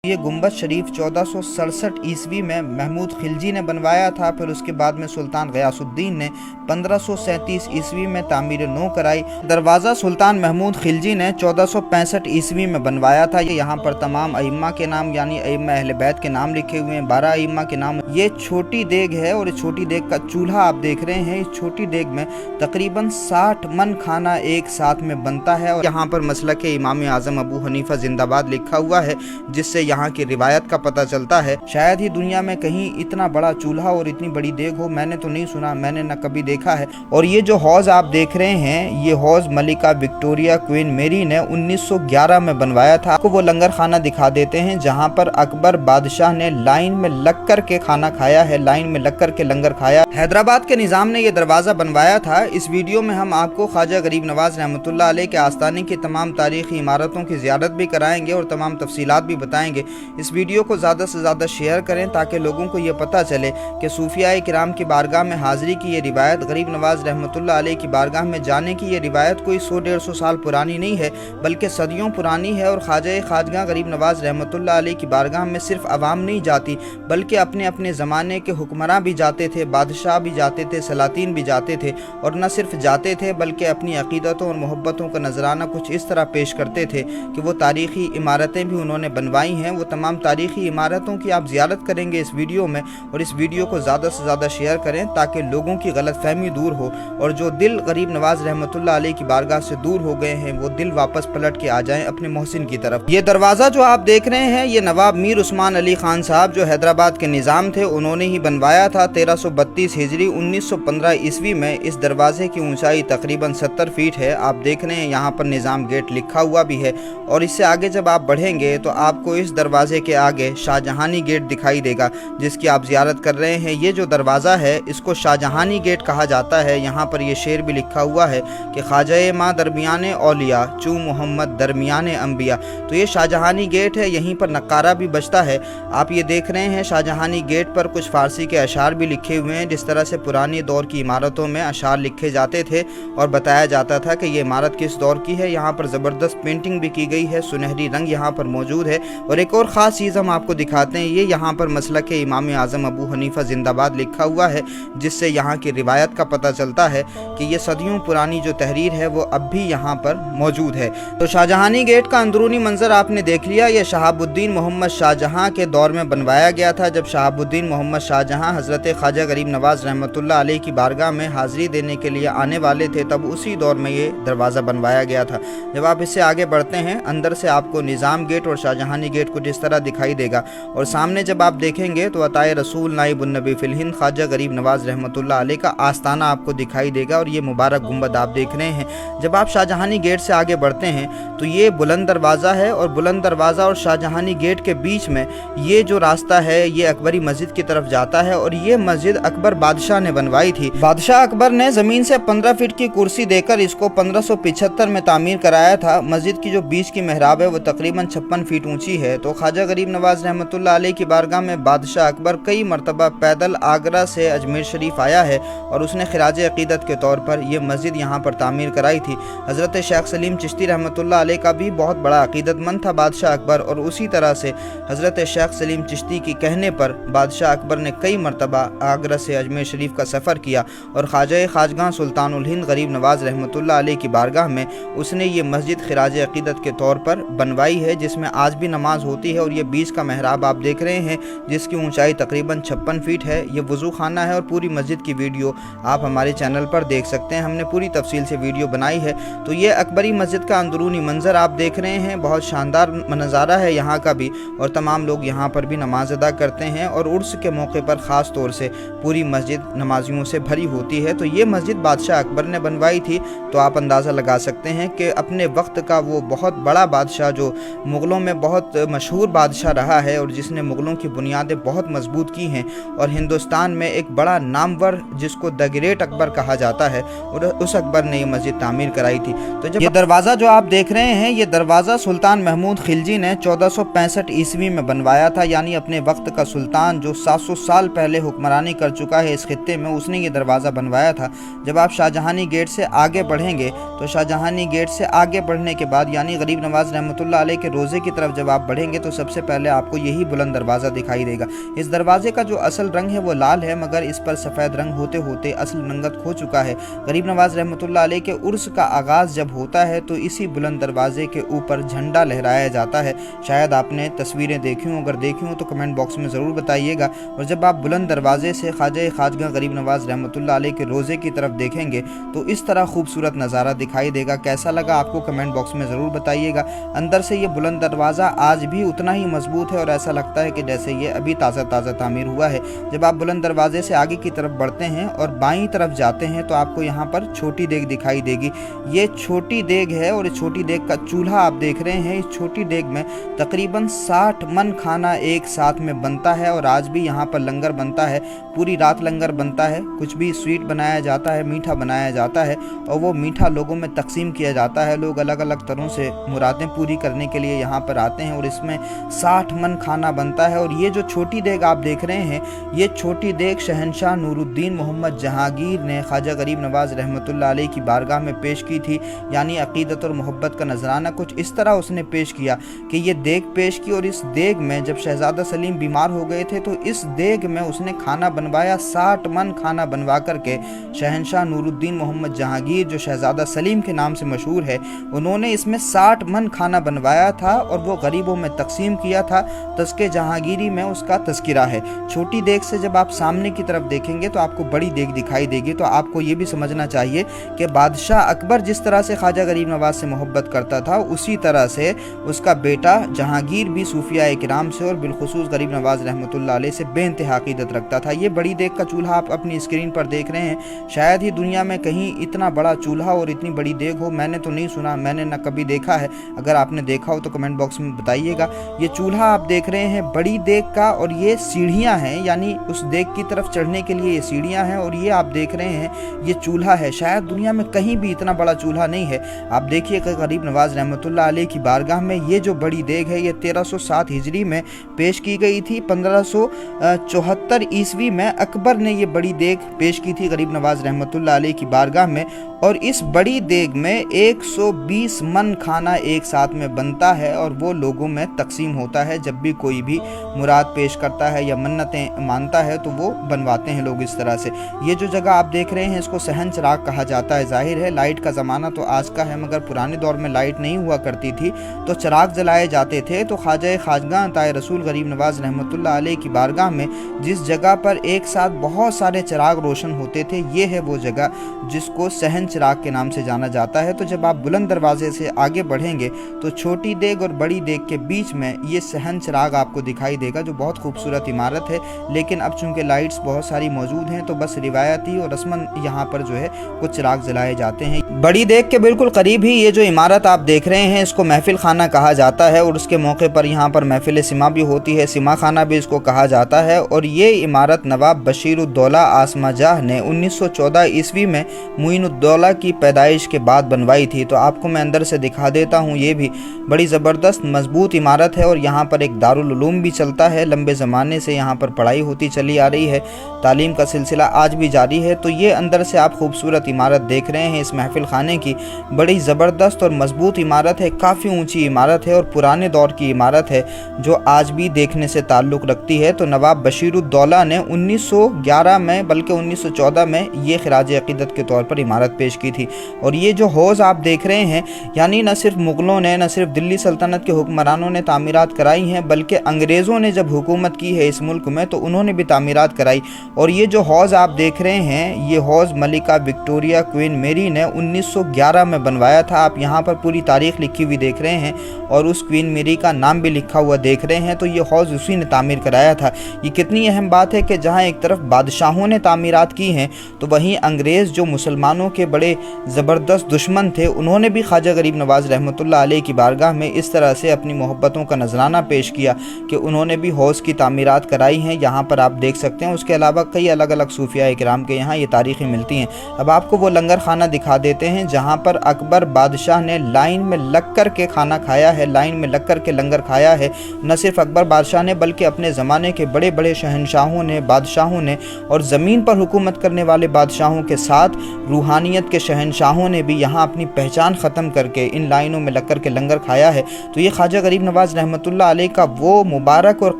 یہ گنبد شریف 1467 عیسوی میں محمود خلجی نے بنوایا تھا، پھر اس کے بعد میں سلطان غیاث الدین نے 1537 عیسوی میں تعمیر نو کرائی۔ دروازہ سلطان محمود خلجی نے 1465 عیسوی میں بنوایا تھا۔ یہاں پر تمام ائمہ کے نام یعنی ائمہ اہل بیت کے نام لکھے ہوئے ہیں، 12 ائمہ کے نام۔ یہ چھوٹی دیگ ہے اور اس چھوٹی دیگ کا چولہا آپ دیکھ رہے ہیں۔ اس چھوٹی دیگ میں تقریباً 60 من کھانا ایک ساتھ میں بنتا ہے، اور یہاں پر مسلک امام اعظم ابو حنیفہ زندہ باد لکھا ہوا ہے، جس سے یہاں کی روایت کا پتہ چلتا ہے۔ شاید ہی دنیا میں کہیں اتنا بڑا چولہا اور اتنی بڑی دیگ ہو، میں نے تو نہیں سنا، میں نے نہ کبھی دیکھا ہے۔ اور یہ جو حوض آپ دیکھ رہے ہیں، یہ حوض ملکہ وکٹوریہ کوئن میری نے 1911 میں بنوایا تھا۔ آپ کو وہ لنگر خانہ دکھا دیتے ہیں جہاں پر اکبر بادشاہ نے لائن میں لگ کر کے کھانا کھایا ہے، لائن میں لگ کر کے لنگر کھایا۔ حیدرآباد کے نظام نے یہ دروازہ بنوایا تھا۔ اس ویڈیو میں ہم آپ کو خواجہ غریب نواز رحمۃ اللہ علیہ کے آستانے کی تمام تاریخی عمارتوں کی زیارت بھی کرائیں گے اور تمام تفصیلات بھی بتائیں گے۔ اس ویڈیو کو زیادہ سے زیادہ شیئر کریں تاکہ لوگوں کو یہ پتہ چلے کہ صوفیاء کرام کی بارگاہ میں حاضری کی یہ روایت، غریب نواز رحمۃ اللہ علیہ کی بارگاہ میں جانے کی یہ روایت کوئی 100-150 سال پرانی نہیں ہے، بلکہ صدیوں پرانی ہے۔ اور خواجہ خواجگاں غریب نواز رحمۃ اللہ علیہ کی بارگاہ میں صرف عوام نہیں جاتی، بلکہ اپنے اپنے زمانے کے حکمراں بھی جاتے تھے، بادشاہ بھی جاتے تھے، سلاطین بھی جاتے تھے، اور نہ صرف جاتے تھے بلکہ اپنی عقیدتوں اور محبتوں کا نذرانہ کچھ اس طرح پیش کرتے تھے کہ وہ تاریخی عمارتیں بھی انہوں نے بنوائی ہیں۔ وہ تمام تاریخی عمارتوں کی آپ زیارت کریں گے اس ویڈیو میں، اور اس ویڈیو کو زیادہ سے زیادہ شیئر کریں تاکہ لوگوں کی غلط فہمی دور ہو، اور جو دل غریب نواز رحمۃ اللہ علیہ کی بارگاہ سے دور ہو گئے ہیں وہ دل واپس پلٹ کے آ جائیں اپنے محسن کی طرف۔ یہ دروازہ جو آپ دیکھ رہے ہیں، یہ نواب میر عثمان علی خان صاحب جو حیدرآباد کے نظام تھے، انہوں نے ہی بنوایا تھا 1332 ہجری 1915 عیسوی میں۔ اس دروازے کی اونچائی تقریباً 70 فیٹ ہے۔ آپ دیکھ رہے ہیں یہاں پر نظام گیٹ لکھا ہوا بھی ہے، اور اس سے آگے جب آپ بڑھیں گے تو آپ کو اس دروازے کے آگے شاہجہانی گیٹ دکھائی دے گا جس کی آپ زیارت کر رہے ہیں۔ یہ جو دروازہ ہے اس کو شاہجہانی گیٹ کہا جاتا ہے۔ یہاں پر یہ شعر بھی لکھا ہوا ہے کہ خواجہ ماں درمیان اولیاء چوں محمد درمیان انبیاء۔ تو یہ شاہجہانی گیٹ ہے، یہیں پر نقارہ بھی بجتا ہے۔ آپ یہ دیکھ رہے ہیں شاہجہانی گیٹ پر کچھ فارسی کے اشعار بھی لکھے ہوئے ہیں، جس طرح سے پرانی دور کی عمارتوں میں اشعار لکھے جاتے تھے اور بتایا جاتا تھا کہ یہ عمارت کس دور کی ہے۔ یہاں پر زبردست پینٹنگ بھی کی گئی ہے، سنہری رنگ یہاں پر موجود ہے۔ اور ایک اور خاص چیز ہم آپ کو دکھاتے ہیں، یہ یہاں پر مسلک امام اعظم ابو حنیفہ زندہ باد لکھا ہوا ہے، جس سے یہاں کی روایت کا پتہ چلتا ہے کہ یہ صدیوں پرانی جو تحریر ہے وہ اب بھی یہاں پر موجود ہے۔ تو شاہجہانی گیٹ کا اندرونی منظر آپ نے دیکھ لیا۔ یہ شہاب الدین محمد شاہ جہاں کے دور میں بنوایا گیا تھا، جب شہاب الدین محمد شاہ جہاں حضرت خواجہ غریب نواز رحمۃ اللہ علیہ کی بارگاہ میں حاضری دینے کے لیے آنے والے تھے، تب اسی دور میں یہ دروازہ بنوایا گیا تھا۔ جب آپ اس سے آگے بڑھتے ہیں، اندر سے آپ کو نظام گیٹ اور شاہجہانی گیٹ کچھ اس طرح دکھائی دے گا، اور سامنے جب آپ دیکھیں گے تو عطائے رسول نائب النبی فی الہند خواجہ غریب نواز رحمۃ اللہ علیہ کا آستانہ آپ کو دکھائی دے گا، اور یہ مبارک گنبد آپ دیکھ رہے ہیں۔ جب آپ شاہجہانی گیٹ سے آگے بڑھتے ہیں تو یہ بلند دروازہ ہے، اور بلند دروازہ اور شاہجہانی گیٹ کے بیچ میں یہ جو راستہ ہے یہ اکبری مسجد کی طرف جاتا ہے، اور یہ مسجد اکبر بادشاہ نے بنوائی تھی۔ بادشاہ اکبر نے زمین سے 15 فٹ کی کرسی دے کر اس کو 1575 میں تعمیر کرایا تھا۔ مسجد کی جو بیچ کی محراب ہے وہ تقریباً 56 فٹ اونچی ہے۔ تو خواجہ غریب نواز رحمۃ اللہ علیہ کی بارگاہ میں بادشاہ اکبر کئی مرتبہ پیدل آگرہ سے اجمیر شریف آیا ہے، اور اس نے خراج عقیدت کے طور پر یہ مسجد یہاں پر تعمیر کرائی تھی۔ حضرت شیخ سلیم چشتی رحمۃ اللہ علیہ کا بھی بہت بڑا عقیدت مند تھا بادشاہ اکبر، اور اسی طرح سے حضرت شیخ سلیم چشتی کی کہنے پر بادشاہ اکبر نے کئی مرتبہ آگرہ سے اجمیر شریف کا سفر کیا، اور خواجہ خواجگاں سلطان الہند غریب نواز رحمۃ اللہ علیہ کی بارگاہ میں اس نے یہ مسجد خراج عقیدت کے طور پر بنوائی ہے، جس میں آج بھی نماز ہوتی ہے۔ اور یہ بیچ کا محراب آپ دیکھ رہے ہیں جس کی اونچائی تقریباً 56 فٹ ہے۔ یہ وضو خانہ ہے، اور پوری مسجد کی ویڈیو آپ ہمارے چینل پر دیکھ سکتے ہیں، ہم نے پوری تفصیل سے ویڈیو بنائی ہے۔ تو یہ اکبری مسجد کا اندرونی منظر آپ دیکھ رہے ہیں، بہت شاندار نظارہ ہے یہاں کا بھی، اور تمام لوگ یہاں پر بھی نماز ادا کرتے ہیں، اور عرس کے موقع پر خاص طور سے پوری مسجد نمازیوں سے بھری ہوتی ہے۔ تو یہ مسجد بادشاہ اکبر نے بنوائی تھی، تو آپ اندازہ لگا سکتے ہیں کہ اپنے وقت کا وہ بہت بڑا بادشاہ جو مغلوں میں بہت مشہور بادشاہ رہا ہے، اور جس نے مغلوں کی بنیادیں بہت مضبوط کی ہیں، اور ہندوستان میں ایک بڑا نامور جس کو دی گریٹ اکبر کہا جاتا ہے، اور اس اکبر نے یہ مسجد تعمیر کرائی تھی۔ تو جب یہ دروازہ جو آپ دیکھ رہے ہیں، یہ دروازہ سلطان محمود خلجی نے 1465 عیسوی میں بنوایا تھا، یعنی اپنے وقت کا سلطان جو 700 سال پہلے حکمرانی کر چکا ہے اس خطے میں، اس نے یہ دروازہ بنوایا تھا۔ جب آپ شاہجہانی گیٹ سے آگے بڑھیں گے تو شاہجہانی گیٹ سے آگے بڑھنے کے بعد یعنی غریب نواز رحمۃ اللہ علیہ کے روزے کی طرف جب آپ بڑھیں گے देखेंगे तो सबसे पहले आपको यही बुलंद दरवाज़ा दिखाई देगा। इस दरवाजे का जो असल रंग है वो लाल है, मगर इस पर सफ़ेद रंग होते होते असल रंगत खो चुका है। गरीब नवाज रहमतुल्लाह अलैह के उर्स का आगाज़ जब होता है तो इसी बुलंद दरवाजे के ऊपर झंडा लहराया जाता है। शायद आपने तस्वीरें देखी हों, अगर देखी हों तो कमेंट बॉक्स में ज़रूर बताइएगा। और जब आप बुलंद दरवाजे से ख्वाजा खाजगा गरीब नवाज रहमतुल्लाह अलैह के रोज़े की तरफ देखेंगे तो इस तरह खूबसूरत नज़ारा दिखाई देगा। कैसा लगा आपको कमेंट बॉक्स में ज़रूर बताइएगा। अंदर से ये बुलंद दरवाज़ा आज भी उतना ही मजबूत है और ऐसा लगता है कि जैसे ये अभी ताज़ा तामीर हुआ है। जब आप बुलंद दरवाजे से आगे की तरफ बढ़ते हैं और बाईं तरफ जाते हैं तो आपको यहाँ पर छोटी देग दिखाई देगी। ये छोटी देग है और इस छोटी देग का चूल्हा आप देख रहे हैं। इस छोटी देग में तकरीबन 60 मन खाना एक साथ में बनता है और आज भी यहाँ पर लंगर बनता है। पूरी रात लंगर बनता है। कुछ भी स्वीट बनाया जाता है, मीठा बनाया जाता है और वो मीठा लोगों में तकसीम किया जाता है। लोग अलग अलग तरह से मुरादें पूरी करने के लिए यहाँ पर आते हैं और इसमें 60 मन खाना बनता है। और ये जो छोटी देग आप देख रहे हैं, ये छोटी देग शहनशाह नूरुद्दीन मोहम्मद जहांगीर ने ख्वाजा गरीब नवाज रहमतुल्लाह अलैह की बारगाह में पेश की थी। यानी अक़ीदत और मोहब्बत का नजराना कुछ इस तरह उसने पेश किया कि ये देग पेश की। और इस देग में जब शहजादा सलीम बीमार हो गए थे तो इस देग में उसने खाना बनवाया। 60 मन खाना बनवा करके शहनशाह नूरुद्दीन मोहम्मद जहांगीर, जो शहजादा सलीम के नाम से मशहूर है, उन्होंने इसमें 60 मन खाना बनवाया था और वो गरीबों में तकसीम किया था। तज़किए जहांगीरी में उसका तज़किरा है। छोटी देग से जब आप सामने की तरफ देखेंगे तो आपको बड़ी देग दिखाई देगी। तो आपको ये भी समझना चाहिए कि बादशाह अकबर जिस तरह से ख्वाजा गरीब नवाज से मोहब्बत करता था, उसी तरह से उसका बेटा जहांगीर भी सूफिया किराम से और बिलखुसूस गरीब नवाज रहमतुल्लाह अलैह से बेइंतहा अक़ीदत रखता था। ये बड़ी देग का चूल्हा आप अपनी स्क्रीन पर देख रहे हैं। शायद ही दुनिया में कहीं इतना बड़ा चूल्हा और इतनी बड़ी देग हो। मैंने तो नहीं सुना, मैंने ना कभी देखा है। अगर आपने देखा हो तो कमेंट बॉक्स में बताइएगा। ये चूल्हा आप देख रहे हैं बड़ी देग का और ये सीढ़ियाँ हैं, यानी उस देग की तरफ चढ़ने के लिए ये सीढ़ियाँ हैं। और ये आप देख रहे हैं ये चूल्हा है। शायद दुनिया में कहीं भी इतना बड़ा चूल्हा नहीं है। आप देखिए कि गरीब नवाज रहमतुल्लाह अलैह की बारगाह में ये जो बड़ी देग है ये 1307 हिजरी में पेश की गई थी। 1574 ईस्वी में अकबर ने ये बड़ी देग पेश की थी गरीब नवाज रहमतुल्लाह अलैह की बारगाह में। और इस बड़ी देग में 120 मन खाना एक साथ में बनता है और वो लोगों में तकसीम होता है। जब भी कोई भी मुराद पेश करता है या मन्नतें मानता है तो वो बनवाते हैं लोग इस तरह से। ये जो जगह आप देख रहे हैं इसको सहन चिराग कहा जाता है। जाहिर है लाइट का ज़माना तो आज का है, मगर पुराने दौर में लाइट नहीं हुआ करती थी तो चिराग जलाए जाते थे। तो ख्वाजा खाजगा अता रसूल गरीब नवाज रहमतुल्लाह अलैह की बारगाह में जिस जगह पर एक साथ बहुत सारे चिराग रोशन होते थे, ये है वो जगह जिसको सहन चिराग के नाम से जाना जाता है। तो जब आप बुलंद दरवाजे से आगे बढ़ेंगे तो छोटी देग और बड़ी देग के बीच में ये सहन चिराग आपको दिखाई देगा, जो बहुत खूबसूरत इमारत है। लेकिन अब चूंकि लाइट्स बहुत सारी मौजूद हैं तो बस रिवायती और रस्मन यहाँ पर जो है कुछ चिराग जलाए जाते हैं। बड़ी देग के बिल्कुल करीब ही ये जो इमारत आप देख रहे हैं इसको महफिल खाना कहा जाता है और उसके मौके पर यहाँ पर महफिल सिमा भी होती है। सिमा खाना भी इसको कहा जाता है। और ये इमारत नवाब बशीरुद्दौला आसमाजाह ने 1914 ईस्वी में मुइनुद्दौला की पैदाइश के बाद बनवाई थी। तो आपको मैं अंदर से दिखा देता हूँ। ये भी बड़ी ज़बरदस्त मजबूत इमारत है और यहाँ पर एक दारुल उलूम भी चलता है। लंबे ज़माने से यहाँ पर पढ़ाई होती चली आ रही है। तालीम का सिलसिला आज भी जारी है। तो ये अंदर से आप खूबसूरत इमारत देख रहे हैं इस महफिल खाने की। बड़ी ज़बरदस्त और मजबूत इमारत है, काफ़ी ऊंची इमारत है और पुराने दौर की इमारत है जो आज भी देखने से ताल्लुक़ रखती है। तो नवाब बशीरुद्दौला ने 1911 में बल्कि 1914 में ये खिराज अक़ीदत के तौर पर इमारत पेश की थी। और ये जो हौज़ आप देख रहे हैं, यानी न सिर्फ मुग़लों ने, न सिर्फ दिल्ली सल्तनत के हुक्मरानों ने तामीरात कराई हैं, बल्कि अंग्रेज़ों ने जब हुकूमत की है इस मुल्क में तो उन्होंने भी तामीरात कराई। और ये जो हौज़ आप देख रहे हैं, ये हौज़ मलिका विक्टोरिया क्वीन मेरी ने 1911 में बनवाया था। आप यहाँ पर पूरी तारीख़ लिखी हुई देख रहे हैं और उस क्वीन मेरी का नाम भी लिखा हुआ देख रहे हैं। तो ये हौज़ उसी ने तामीर कराया था। ये कितनी अहम बात है कि जहाँ एक तरफ बादशाहों ने तामीरात की हैं तो वहीं अंग्रेज़ जो मुसलमानों के बड़े ज़बरदस्त दुश्मन थे, उन्होंने भी ख्वाजा गरीब नवाज रहमतुल्लाह अलैह की बारगाह में इस तरह से अपनी मोहब्बतों का नजराना पेश किया कि उन्होंने भी हौज़ की तामीरात कराई हैं। यहाँ पर आप देख सकते हैं। उसके अलावा कई अलग अलग सूफिया इकराम के यहाँ ये तारीख़ें मिलती हैं। अब आपको वो लंगर खाना दिखा देते हैं जहाँ पर अकबर बादशाह ने लाइन में लग कर के खाना खाया है, लाइन में लग कर के लंगर खाया है। न सिर्फ अकबर बादशाह ने बल्कि अपने ज़माने के बड़े बड़े शहनशाहों ने, बादशाहों ने और ज़मीन पर हुकूमत करने वाले बादशाहों के साथ रूहानियत के शहनशाहों ने भी यहाँ अपनी पहचान ख़त्म करके इन लाइनों में लग कर के लंगर खाया है। तो ये ख्वाजा गरीब नवाज नवाज रहमतुल्लाह अलैह का वो मुबारक और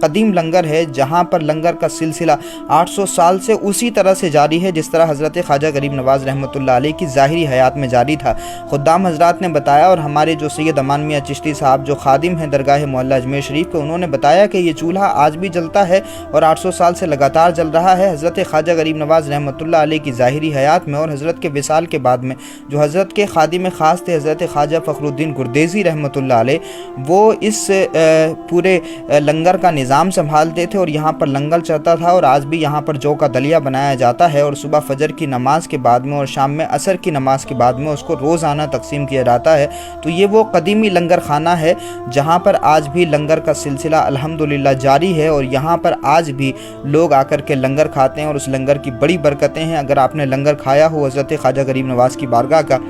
कदीम लंगर है जहाँ पर लंगर का सिलसिला 800 साल से उसी तरह से जारी है जिस तरह हज़रत ख्वाजा गरीब नवाज रहमतुल्लाह अलैह की ज़ाहिरी हयात में जारी था। खुद्दाम हज़रात ने बताया और हमारे जो सैयद अमान मियाँ चिश्ती साहब जो खादिम हैं दरगाह मौला अजमेर शरीफ के, उन्होंने बताया कि ये चूल्हा आज भी जलता है और 800 साल से लगातार जल रहा है। हज़रत ख्वाजा गरीब नवाज रहमतुल्लाह अलैह की ज़ाहिरी हयात में और हज़रत के विसाल के बाद में जो हज़रत के खादिम ख़ास थे हज़रत ख्वाजा फ़खरुद्दीन गुरदेज़ी रहमतुल्लाह अलैह, वो इस पूरे लंगर का निज़ाम संभालते थे और यहाँ पर लंगर चलता था। और आज भी यहाँ पर जौ का दलिया बनाया जाता है और सुबह फजर की नमाज के बाद में और शाम में असर की नमाज के बाद में उसको रोज़ाना तकसीम किया जाता है। तो ये वो कदीमी लंगर खाना है जहाँ पर आज भी लंगर का सिलसिला अल्हम्दुलिल्लाह जारी है और यहाँ पर आज भी लोग आकर के लंगर खाते हैं और उस लंगर की बड़ी बरकतें हैं। अगर आपने लंगर खाया हो हज़रत ख्वाजा गरीब नवाज़ की बारगाह का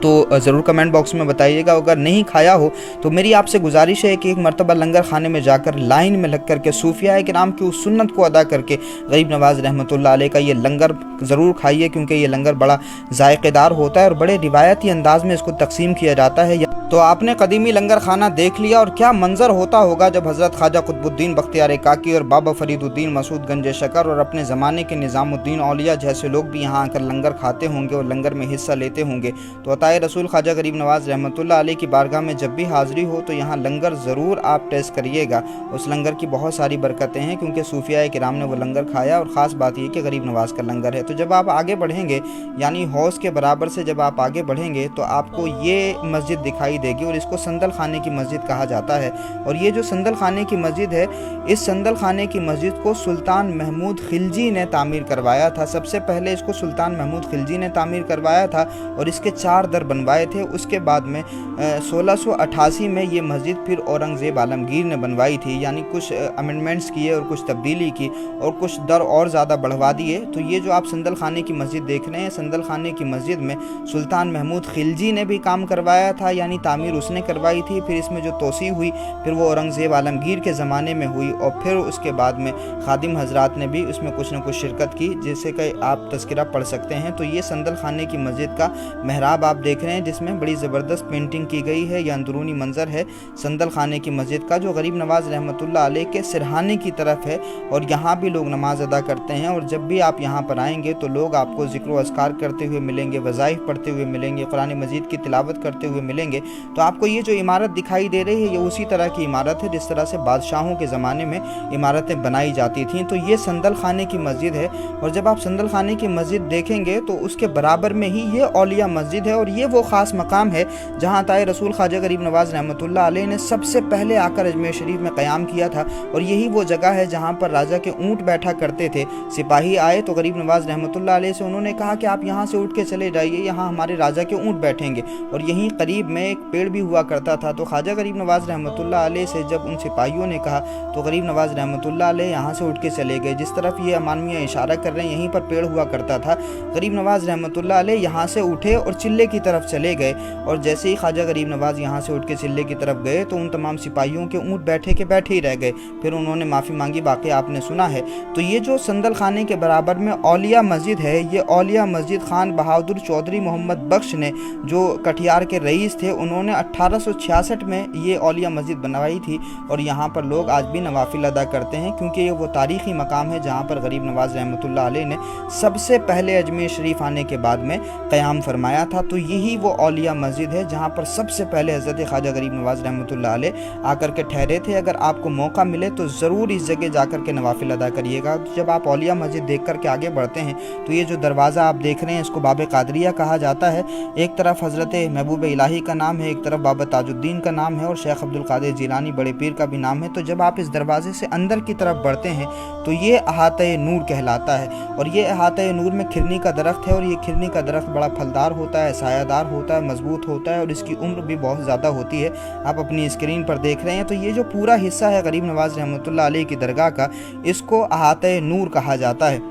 तो ज़रूर कमेंट बॉक्स में बताइएगा। अगर नहीं खाया हो तो मेरी आपसे गुजारिश है कि एक मरतबा लंगर खाने में जाकर लाइन में लग करके सूफिया किराम की उस सुन्नत को अदा करके गरीब नवाज रहमतुल्लाह अलैह का ये लंगर ज़रूर खाइए, क्योंकि ये लंगर बड़ा जायकेदार होता है और बड़े रिवायती अंदाज में इसको तकसीम किया जाता है। तो आपने कदीमी लंगर खाना देख लिया और क्या मंजर होता होगा जब हज़रत ख्वाजा कुतुबुद्दीन बख्तियार काकी और बाबा फरीदुद्दीन मसूद गंज शकर और अपने ज़माने के निज़ामुद्दीन औलिया जैसे लोग भी यहाँ आकर लंगर खाते होंगे और लंगर में हिस्सा लेते होंगे। तो अताए रसूल ख्वाजा गरीब नवाज रहमतुल्लाह अलैह की बारगाह में जब भी हाज़िरी हो तो यहाँ लंगर ज़रूर आप टेस्ट करिएगा। उस लंगर की बहुत सारी बरकतें हैं क्योंकि सूफिया किराम ने वो लंगर खाया और ख़ास बात यह कि गरीब नवाज का लंगर है। तो जब आप आगे बढ़ेंगे यानी हौस के बराबर से जब आप आगे बढ़ेंगे तो आपको ये मस्जिद दिखाई देगी और इसको संदल खाने की मस्जिद कहा जाता है। और ये जो संदल खाने की मस्जिद है, इस संदल खाने की मस्जिद को सुल्तान महमूद खिलजी ने तामीर करवाया था। सबसे पहले इसको सुल्तान महमूद खिलजी ने तामीर करवाया था और इसके 4 दर बनवाए थे। उसके बाद में 1688 में ये मस्जिद फिर औरंगज़ेब आलमगीर ने बनवाई थी, यानी कुछ अमेंडमेंट्स किए और कुछ तब्दीली की और कुछ दर और ज़्यादा बढ़वा दिए। तो ये जो आप संदल खाने की मस्जिद देख रहे हैं, संदल खाने की मस्जिद में सुल्तान महमूद खिलजी ने भी काम करवाया था, यानी तामीर उसने करवाई थी। फिर इसमें जो तोसी हुई फिर वो औरंगज़ेब आलमगीर के ज़माने में हुई और फिर उसके बाद में खादिम हजरात ने भी उसमें कुछ न कुछ शिरकत की, जिससे कि आप तज़किरा पढ़ सकते हैं। तो ये संदल खाने की मस्जिद का महराब आप देख रहे हैं जिसमें बड़ी ज़बरदस्त पेंटिंग की गई है। यह अंदरूनी मंजर है संदल खाने की मस्जिद का जो गरीब नवाज रहमतुल्लाह अलैह के सिरहाने की तरफ है और यहाँ भी लोग नमाज अदा करते हैं। और जब भी आप यहाँ पर आएंगे तो लोग आपको ज़िक्र व अस्कार करते हुए मिलेंगे, वज़ाइफ पढ़ते हुए मिलेंगे, कुरान मजीद की तिलावत करते हुए मिलेंगे। तो आपको ये जो इमारत दिखाई दे रही है ये उसी तरह की इमारत है जिस तरह से बादशाहों के ज़माने में इमारतें बनाई जाती थीं। तो ये संदल खाने की मस्जिद है और जब आप संदल खाने की मस्जिद देखेंगे तो उसके बराबर में ही ये औलिया मस्जिद है और ये वो ख़ास मकाम है जहाँ ताए रसूल ख्वाजा गरीब नवाज रहमतुल्लाह अलैह ने सबसे पहले आकर अजमेर शरीफ में क़याम किया था। और यही वो जगह है जहाँ पर राजा के ऊँट बैठा करते थे। सिपाही आए तो गरीब नवाज रहमतुल्लाह अलैह से उन्होंने कहा कि आप यहाँ से उठ के चले जाइए, यहाँ हमारे राजा के ऊँट बैठेंगे। और यहीं करीब में एक पेड़ भी हुआ करता था। तो ख्वाजा गरीब नवाज रहमतुल्लाह अलैह से जब उन सिपाहियों ने कहा तो गरीब नवाज रहमतुल्लाह अलैह यहाँ से उठ के चले गए। जिस तरफ ये अमान मियाँ इशारा कर रहे हैं यहीं पर पेड़ हुआ करता था। गरीब नवाज रहमतुल्लाह अलैह यहाँ से उठे और चिल्ले की तरफ चले गए और जैसे ही ख्वाजा गरीब नवाज यहाँ से उठ के चिल्ले की तरफ गए तो उन तमाम सिपाहियों के ऊँट बैठे के बैठे ही रह गए। फिर उन्होंने माफ़ी मांगी, बाकी आपने सुना है। तो ये जो संदल खाने के बराबर में औलिया मस्जिद है, ये औलिया मस्जिद खान बहादुर चौधरी मोहम्मद बख्श ने जो कटिहार के रईस थे उन्होंने 1866 में ये औलिया मस्जिद बनवाई थी। और यहाँ पर लोग आज भी नवाफिल अदा करते हैं क्योंकि ये वो तारीख़ी मकाम है जहाँ पर गरीब नवाज रहमतुल्लाह अलैह ने सबसे पहले अजमेर शरीफ आने के बाद में क़याम फरमाया था। तो यही वो औलिया मस्जिद है जहाँ पर सबसे पहले हज़रत ख्वाजा गरीब नवाज रहमतुल्लाह अलैह आकर के ठहरे थे। अगर आपको मौका मिले तो ज़रूर इस जगह जाकर के नवाफिल अदा करिएगा। जब आप औलिया मस्जिद देख कर के आगे बढ़ते हैं तो ये जो दरवाज़ा आप देख रहे हैं इसको बाब कादरिया कहा जाता है। एक तरफ हज़रत महबूब इलाही का नाम है, एक तरफ बाबा ताजुद्दीन का नाम है और शेख अब्दुल कादिर जिलानी बड़े पीर का भी नाम है। तो जब आप इस दरवाजे से अंदर की तरफ बढ़ते हैं तो ये अहाते नूर कहलाता है। और ये अहाते नूर में खिरनी का दरख्त है और ये खिरनी का दरख्त बड़ा फलदार होता है, सायादार होता है, मजबूत होता है और इसकी उम्र भी बहुत ज़्यादा होती है। आप अपनी स्क्रीन पर देख रहे हैं। तो ये जो पूरा हिस्सा है गरीब नवाज रहमतुल्लाह अलैह की दरगाह का, इसको अहाते नूर कहा जाता है।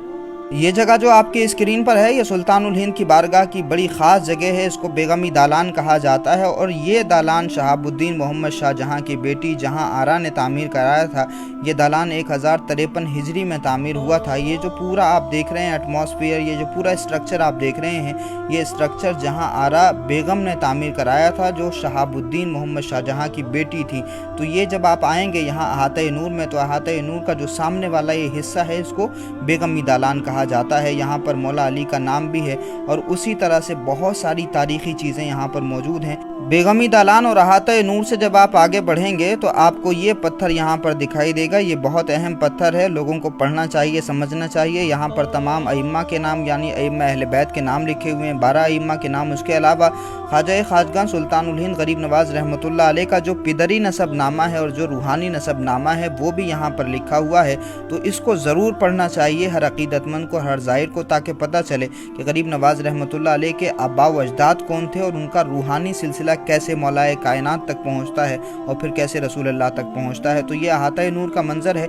ये जगह जो आपकी स्क्रीन पर है ये सुल्तानुल हिंद की बारगाह की बड़ी ख़ास जगह है। इसको बेगमी दालान कहा जाता है और ये दालान शहाबुद्दीन मोहम्मद शाहजहाँ की बेटी जहाँ आरा ने तामीर कराया था। ये दालान 1053 हिजरी में तामीर हुआ था। ये जो पूरा आप देख रहे हैं एटमॉस्फेयर, ये जो पूरा स्ट्रक्चर आप देख रहे हैं, ये स्ट्रक्चर जहाँ आरा बेगम ने तामीर कराया था जो शहाबुद्दीन मोहम्मद शाहजहाँ की बेटी थी। तो ये जब आप आएंगे यहाँ अहाते नूर में, तो अहाते नूर का जो सामने वाला ये हिस्सा है इसको बेगमी दालान कहा जाता है। यहाँ पर मौला अली का नाम भी है और उसी तरह से बहुत सारी तारीखी चीज़ें यहाँ पर मौजूद हैं। बेगमी दालान और अहाते नूर से जब आप आगे बढ़ेंगे तो आपको ये पत्थर यहाँ पर दिखाई देगा। ये बहुत अहम पत्थर है, लोगों को पढ़ना चाहिए, समझना चाहिए। यहाँ पर तमाम अइम्मा के नाम यानी अइम्मा अहले बैत के नाम लिखे हुए हैं, 12 अइम्मा के नाम। उसके अलावा ख्वाजा खाजगां सुल्तानुल हिंद गरीब नवाज रहमतुल्लाह अलैह का जो पिदरी नसबनामा है और जो रूहानी नसबनामा है वो भी यहाँ पर लिखा हुआ है। तो इसको ज़रूर पढ़ना चाहिए हर अकीदतमंद को, हर ज़ाहिर को, ताकि पता चले कि गरीब नवाज रहमतुल्लाह अलैह के आबा व अजदाद कौन थे और उनका रूहानी सिलसिला कैसे मौलाए कायनात तक पहुँचता है और फिर कैसे रसूल अल्लाह तक पहुँचता है। तो ये अहाता नूर का मंजर है।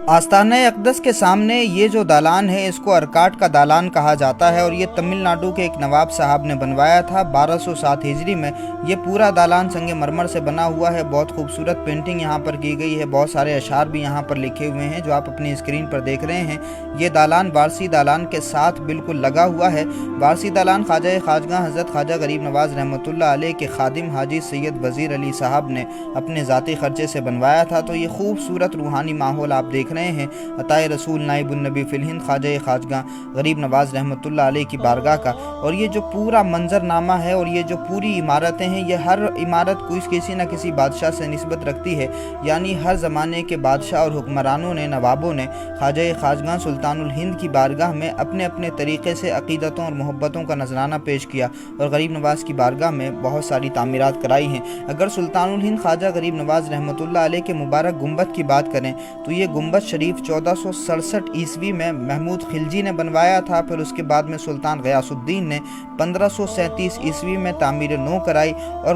आस्ताना अक़दस के सामने ये जो दालान है इसको अरकाट का दालान कहा जाता है और ये तमिलनाडु के एक नवाब साहब ने बनवाया था 1207 हिजरी में। ये पूरा दालान संगे मरमर से बना हुआ है। बहुत खूबसूरत पेंटिंग यहाँ पर की गई है, बहुत सारे अशार भी यहाँ पर लिखे हुए हैं जो आप अपनी स्क्रीन पर देख रहे हैं। ये दालान वारसी दालान के साथ बिल्कुल लगा हुआ है। वारसी दालान ख्वाजा खाजगां हज़रत ख्वाजा गरीब नवाज रहमतुल्लाह अलैह के खादिम हाजी सैयद वज़ीर अली साहब ने अपने ज़ाती खर्चे से बनवाया था। तो ये खूबसूरत रूहानी माहौल आप देख रहे हैं अताए रसूल नाइबुन नबी फिल हिंद ख्वाजा खाजगां गरीब नवाज रहमतुल्लाह अलैह की बारगाह का। और ये जो पूरा मंजरनामा है और ये जो पूरी इमारतें हैं, ये हर इमारत किसी न किसी बादशाह से निस्बत रखती है। यानी हर ज़माने के बादशाह और हुक्मरानों ने, नवाबों ने ख्वाजा खाजगां सुल्तानुल हिंद की बारगाह में अपने अपने तरीक़े से अक़ीदतों और मोहब्बतों का नजराना पेश किया और गरीब नवाज की बारगाह में बहुत सारी तामीरात कराई हैं। अगर सुल्तानुल हिंद ख्वाजा गरीब नवाज रहमतुल्लाह अलैह के मुबारक गुंबद की बात करें तो ये गुंबद शरीफ 1467 ईस्वी में महमूद खिलजी ने बनवाया था। फिर उसके बाद में सुल्तान गयासुद्दीन ने 1537 ईस्वी में तामीर नौ कराई। और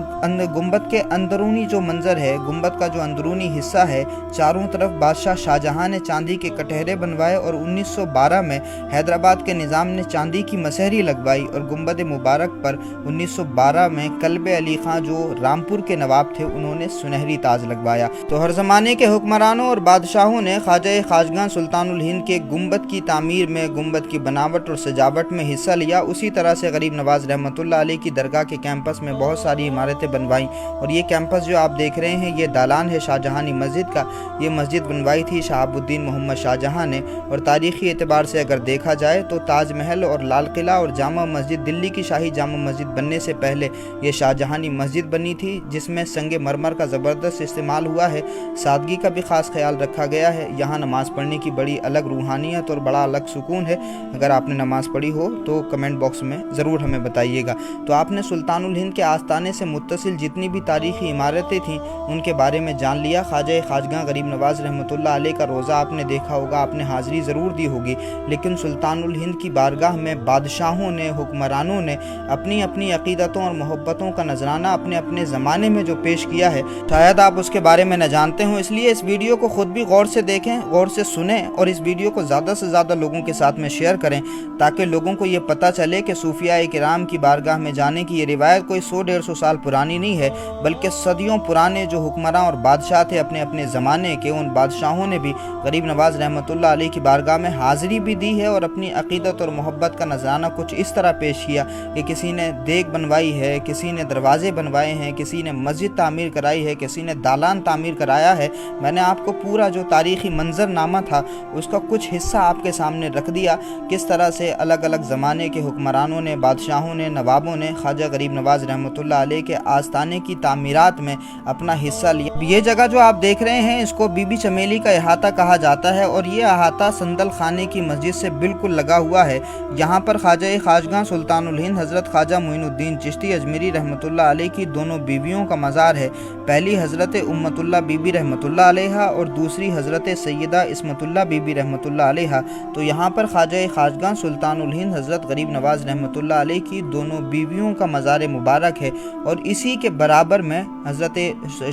गुंबद के अंदरूनी जो मंजर है, गुंबद का जो अंदरूनी हिस्सा है, चारों तरफ बादशाह शाहजहां ने चांदी के कटहरे बनवाए और 1912 में हैदराबाद के निज़ाम ने चांदी की मसहरी लगवाई और गुंबद मुबारक पर 1912 में कल्बे अली खां जो रामपुर के नवाब थे उन्होंने सुनहरी ताज लगवाया। तो हर ज़माने के हुक्मरानों और बादशाहों ने ख्वाजा खाजगां सुल्तानुल हिंद के गुंबद की तामीर में, गुंबद की बनावट और सजावट में हिस्सा लिया। उसी तरह से गरीब नवाज रहमतुल्लाह अलैह की दरगाह के कैंपस में बहुत सारी इमारतें बनवाई। और ये कैंपस जो आप देख रहे हैं ये दालान है शाहजहानी मस्जिद का। ये मस्जिद बनवाई थी शहाबुद्दीन मोहम्मद शाहजहाँ ने। और तारीख़ी एतबार से अगर देखा जाए तो ताजमहल और लाल किला और जामा मस्जिद, दिल्ली की शाही जामा मस्जिद बनने से पहले ये शाहजहानी मस्जिद बनी थी जिसमें संगे मरमर का ज़बरदस्त इस्तेमाल हुआ है। सादगी का भी ख़ास ख्याल रखा गया है। यहाँ नमाज़ पढ़ने की बड़ी अलग रूहानियत और बड़ा अलग सुकून है। अगर आपने नमाज़ पढ़ी हो तो कमेंट बॉक्स में ज़रूर हमें बताइएगा। तो आपने सुल्तानुल हिंद के आस्थाने से मुत्तसिल जितनी भी तारीख़ी इमारतें थीं उनके बारे में जान लिया। ख्वाजा खाजगां गरीब नवाज रहमतुल्लाह अलैह का रोज़ा आपने देखा होगा, आपने हाज़िरी ज़रूर दी होगी। लेकिन सुल्तानुल हिंद की बारगाह में बादशाहों ने, हुक्मरानों ने अपनी अपनी अक़ीदतों और मोहब्बतों का नजराना अपने अपने ज़माने में जो पेश किया है, शायद आप उसके बारे में न जानते हो। इसलिए इस वीडियो को खुद भी गौर से देखें, गौर से सुनें और इस वीडियो को ज़्यादा से ज़्यादा लोगों के साथ में शेयर करें ताकि लोगों को ये पता चले कि सूफिया किराम की बारगाह में जाने की ये रिवायत कोई 100-150 साल पुरानी नहीं है, बल्कि सदियों पुराने जो हुक्मरान और बादशाह थे अपने अपने ज़माने के, उन बादशाहों ने भी गरीब नवाज रहमतुल्लाह अलैह की बारगाह में हाज़िरी भी दी है और अपनी अक़ीदत और मोहब्बत का नजराना कुछ इस तरह पेश किया कि किसी ने देग बनवाई है, किसी ने दरवाजे बनवाए हैं, किसी ने मस्जिद तामीर कराई है, किसी ने दालान तामीर कराया है। मैंने आपको पूरा जो तारीख़ी मंजरनामा था उसका कुछ हिस्सा आपके सामने रख दिया, किस तरह से अलग अलग ज़माने के हुक्मरानों ने, बादशाहों ने, नवाबों ने ख्वाजा गरीब नवाज रहमतुल्लाह अलैह के आस्थाने की तामीरात में अपना हिस्सा लिया। ये जगह जो आप देख रहे हैं इसको बीबी चमेली का अहाता कहा जाता है और ये अहाता संदल खाने की मस्जिद से बिल्कुल लगा हुआ है। यहाँ पर ख्वाजा खाजगां सुल्तानुल हिंद हज़रत ख्वाजा मोइनुद्दीन चिश्ती अजमेरी रहमतुल्लाह अलैह की दोनों बीवियों का मज़ार है। पहली हज़रत उम्मतुल्लाह बीबी रहमतुल्लाह अलैहा और दूसरी हज़रत सैयदा इस्मतुल्लाह बीबी रहमतुल्लाह अलैहा। तो यहाँ पर ख्वाजा खाजगां सुल्तानुल हिंद हज़रत गरीब नवाज़ रहमतुल्लाह अलैह की दोनों बीवियों का मज़ार मुबारक है, और इसी के बराबर में हज़रत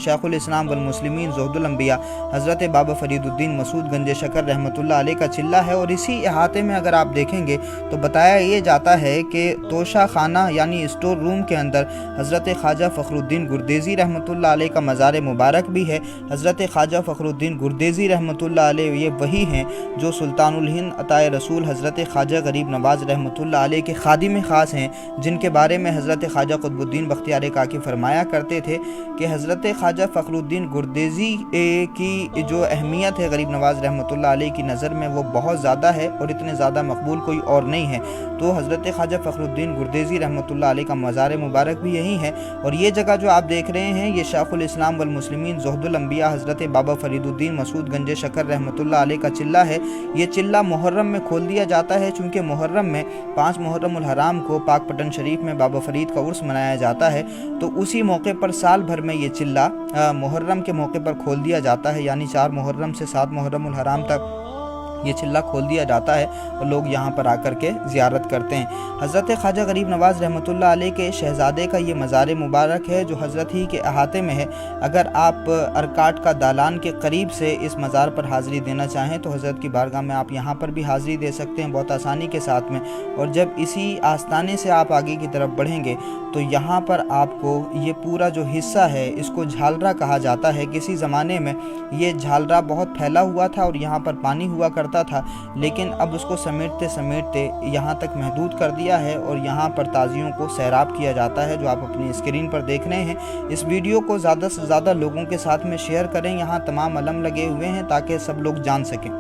शेखुल इस्लाम वल मुस्लिमीन ज़ुहदुल अंबिया हज़रत बाबा फरीदुद्दीन मसूद गंज शकर रहमतुल्लाह अलैह का चिल्ला है। और इसी अहाते में अगर आप देखेंगे तो बताया ये जाता है कि तोशा खाना यानी स्टोर रूम के अंदर हज़रत ख्वाजा फ़खरुद्दीन गुरदेज़ी रहमतुल्लाह अलैह का मज़ार मुबारक भी है। हज़रत ख्वाजा फ़खरुद्दीन गुरदेज़ी रहमतुल्लाह अलैह ये वही हैं जो सुल्तानुल हिंद अताए रसूल हज़रत ख्वाजा गरीब नवाज़ रहमतुल्लाह अलैह के खादिम ख़ास हैं, जिनके बारे में हज़रत ख्वाजा क़ुतबुद्दीन बख्तियार काकी फरमाया करते थे कि हज़रत ख्वाजा फ़खरुद्दीन गुरदेज़ी की जो अहमियत है गरीब नवाज़ रहमतुल्लाह अलैह की नज़र में वो बहुत ज़्यादा है, और इतने ज़्यादा मकबूल कोई और नहीं है। तो हज़रत ख्वाजा फ़खरुद्दीन गुरदेज़ी रहमतुल्लाह अलैह का मज़ार मुबारक भी यही है। और ये जगह जो आप देख रहे हैं ये शेखुल इस्लाम वल मुस्लिमीन ज़ुहदुल अंबिया हज़रत बाबा फरीदुद्दीन मसूद गंज शकर रहमतुल्लाह अलैह का चिल्ला है। ये चिल्ला मुहर्रम में खोल दिया जाता है, चूँकि मुहर्रम में 5 मुहर्रमुल हराम को पाक पटन शरीफ में बाबा फरीद का उर्स मनाया जाता है। तो उसी मौके पर साल भर में ये चिल्ला मुहर्रम के मौके पर खोल दिया जाता है, यानी 4 मुहर्रम से 7 मुहर्रमुल हराम तक ये चिल्ला खोल दिया जाता है और लोग यहाँ पर आकर के ज़ियारत करते हैं। हज़रत ख्वाजा गरीब नवाज़ रहमतुल्लाह अलैह के शहज़ादे का ये मज़ार मुबारक है जो हज़रत ही के अहाते में है। अगर आप अरकाट का दालान के करीब से इस मज़ार पर हाज़िरी देना चाहें तो हज़रत की बारगाह में आप यहाँ पर भी हाज़िरी दे सकते हैं बहुत आसानी के साथ में। और जब इसी आस्ताने से आप आगे की तरफ बढ़ेंगे तो यहाँ पर आपको ये पूरा जो हिस्सा है इसको झालरा कहा जाता है। किसी ज़माने में ये झालरा बहुत फैला हुआ था और यहाँ पर पानी हुआ करता था, लेकिन अब उसको समेटते समेटते यहाँ तक महदूद कर दिया है और यहाँ पर ताज़ियों को सैराब किया जाता है, जो आप अपनी स्क्रीन पर देख रहे हैं। इस वीडियो को ज़्यादा से ज़्यादा लोगों के साथ में शेयर करें। यहाँ तमाम अलम लगे हुए हैं ताकि सब लोग जान सकें।